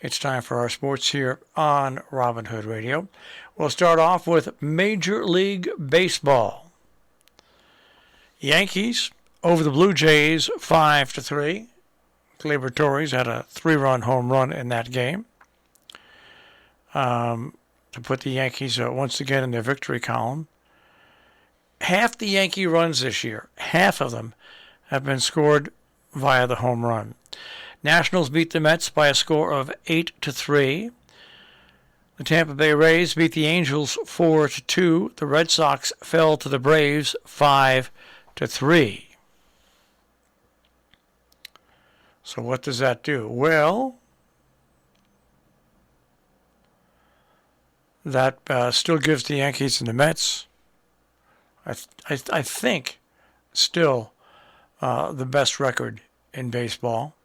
It's time for our sports here on Robin Hood Radio. We'll start off with Major League Baseball. Yankees over the Blue Jays 5-3. Gleyber Torres had a 3-run home run in that game to put the Yankees once again in their victory column. Half the Yankee runs this year, half of them, have been scored via the home run. Nationals beat the Mets by a score of 8-3. The Tampa Bay Rays beat the Angels 4-2. The Red Sox fell to the Braves 5-3. So what does that do? Well, that still gives the Yankees and the Mets, I think, still the best record in baseball.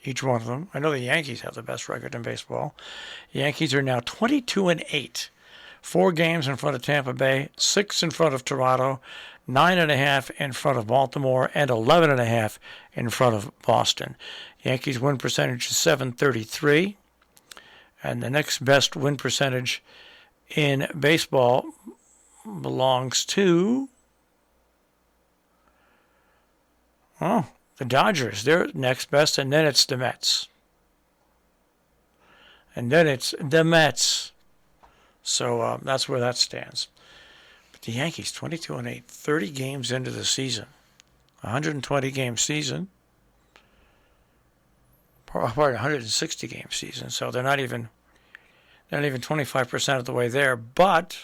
Each one of them. I know the Yankees have the best record in baseball. The Yankees are now 22-8. 4 games in front of Tampa Bay, 6 in front of Toronto, 9.5 in front of Baltimore, and 11.5 in front of Boston. Yankees win percentage is .733. And the next best win percentage in baseball belongs to the Dodgers. They're next best, and then it's the Mets. And then it's the Mets. So that's where that stands. But the Yankees, 22-8, 30 games into the season. 120-game season. Pardon, 160-game season. So they're not even 25% of the way there, but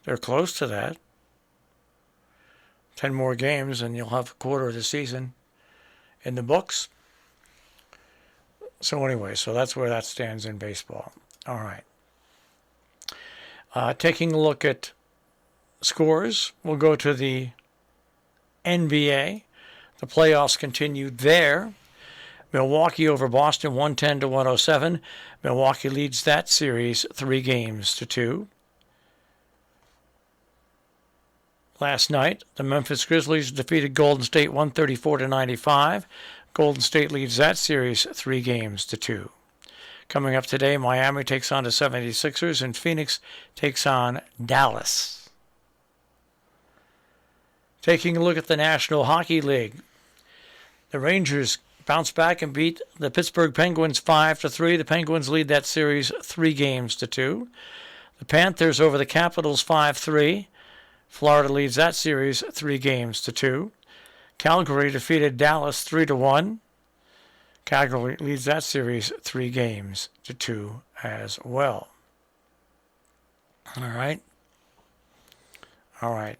they're close to that. 10 more games and you'll have a quarter of the season in the books. So anyway, so that's where that stands in baseball. All right. Taking a look at scores, we'll go to the NBA. The playoffs continued there. Milwaukee over Boston 110-107. Milwaukee leads that series 3-2. Last night, the Memphis Grizzlies defeated Golden State 134-95. Golden State leads that series 3-2. Coming up today, Miami takes on the 76ers and Phoenix takes on Dallas. Taking a look at the National Hockey League, the Rangers bounce back and beat the Pittsburgh Penguins 5-3. The Penguins lead that series 3-2. The Panthers over the Capitals 5-3. Florida leads that series 3-2. Calgary defeated Dallas 3-1. Calgary leads that series 3-2 as well. All right. Trying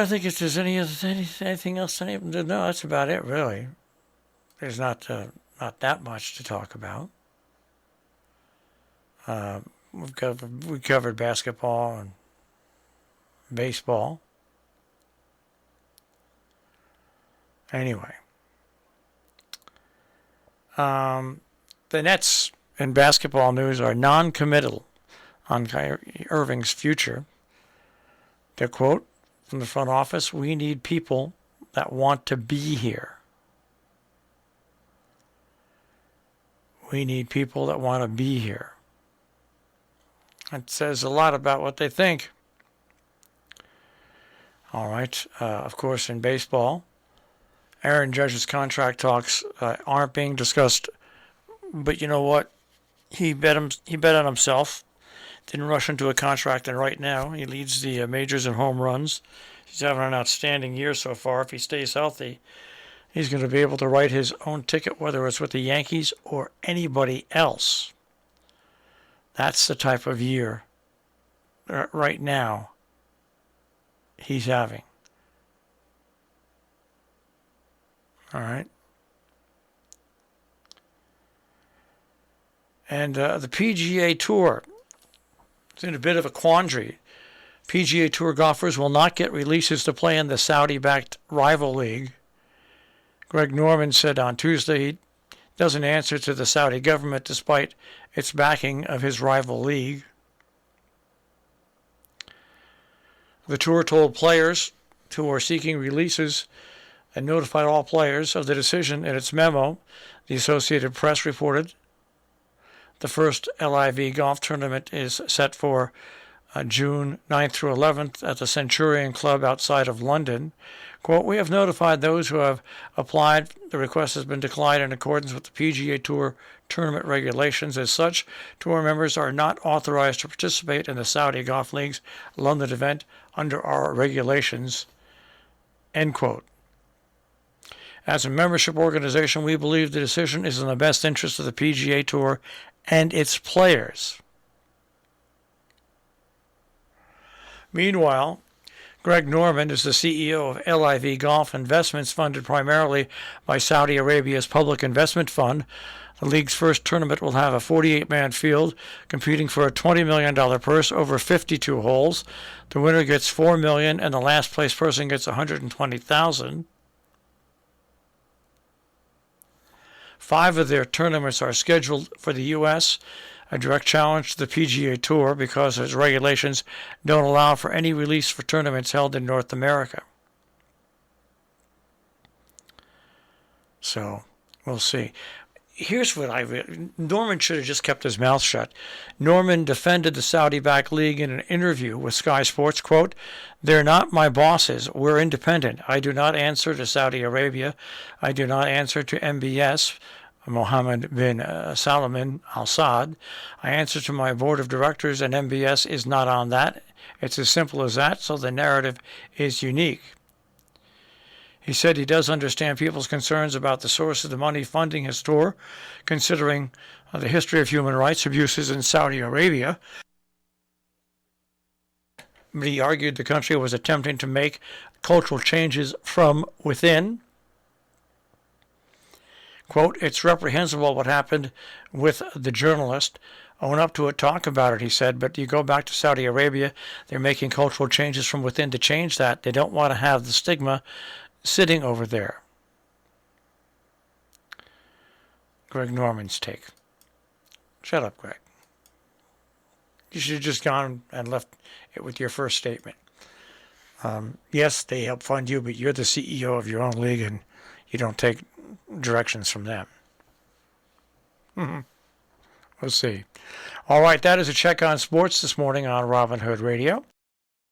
to think if there's anything else. No, that's about it, really. There's not that much to talk about. We covered basketball and baseball. Anyway, the Nets in basketball news are non-committal on Kyrie Irving's future. Their quote from the front office: "We need people that want to be here. We need people that want to be here." That says a lot about what they think. All right. Of course, in baseball, Aaron Judge's contract talks aren't being discussed. But you know what? He bet on himself. Didn't rush into a contract, and right now he leads the majors in home runs. He's having an outstanding year so far. If he stays healthy, he's going to be able to write his own ticket, whether it's with the Yankees or anybody else. That's the type of year right now he's having. All right. And the PGA Tour is in a bit of a quandary. PGA Tour golfers will not get releases to play in the Saudi-backed rival league. Greg Norman said on Tuesday he doesn't answer to the Saudi government despite its backing of his rival league. The tour told players who are seeking releases and notified all players of the decision in its memo. The Associated Press reported the first LIV golf tournament is set for June 9th through 11th at the Centurion Club outside of London. Quote, we have notified those who have applied. The request has been declined in accordance with the PGA Tour tournament regulations. As such, tour members are not authorized to participate in the Saudi Golf League's London event under our regulations, end quote. As a membership organization, we believe the decision is in the best interest of the PGA Tour and its players. Meanwhile, Greg Norman is the CEO of LIV Golf Investments, funded primarily by Saudi Arabia's Public Investment Fund. The league's first tournament will have a 48-man field competing for a $20 million purse over 52 holes. The winner gets $4 million, and the last place person gets $120,000. 5 of their tournaments are scheduled for the U.S., a direct challenge to the PGA Tour because its regulations don't allow for any release for tournaments held in North America. So, we'll see. Here's what Norman should have just kept his mouth shut. Norman defended the Saudi-backed league in an interview with Sky Sports, quote, they're not my bosses. We're independent. I do not answer to Saudi Arabia. I do not answer to MBS, Mohammed bin Salman Al Saud. I answer to my board of directors, and MBS is not on that. It's as simple as that, so the narrative is unique. He said he does understand people's concerns about the source of the money funding his tour, considering the history of human rights abuses in Saudi Arabia. But he argued the country was attempting to make cultural changes from within. Quote, it's reprehensible what happened with the journalist. Own up to it, talk about it, he said, but you go back to Saudi Arabia, they're making cultural changes from within to change that. They don't want to have the stigma sitting over there. Greg Norman's take. Shut up, Greg. You should have just gone and left it with your first statement. Yes, they help fund you, but you're the CEO of your own league and you don't take directions from them. We'll see. All right, that is a check on sports this morning on Robin Hood Radio.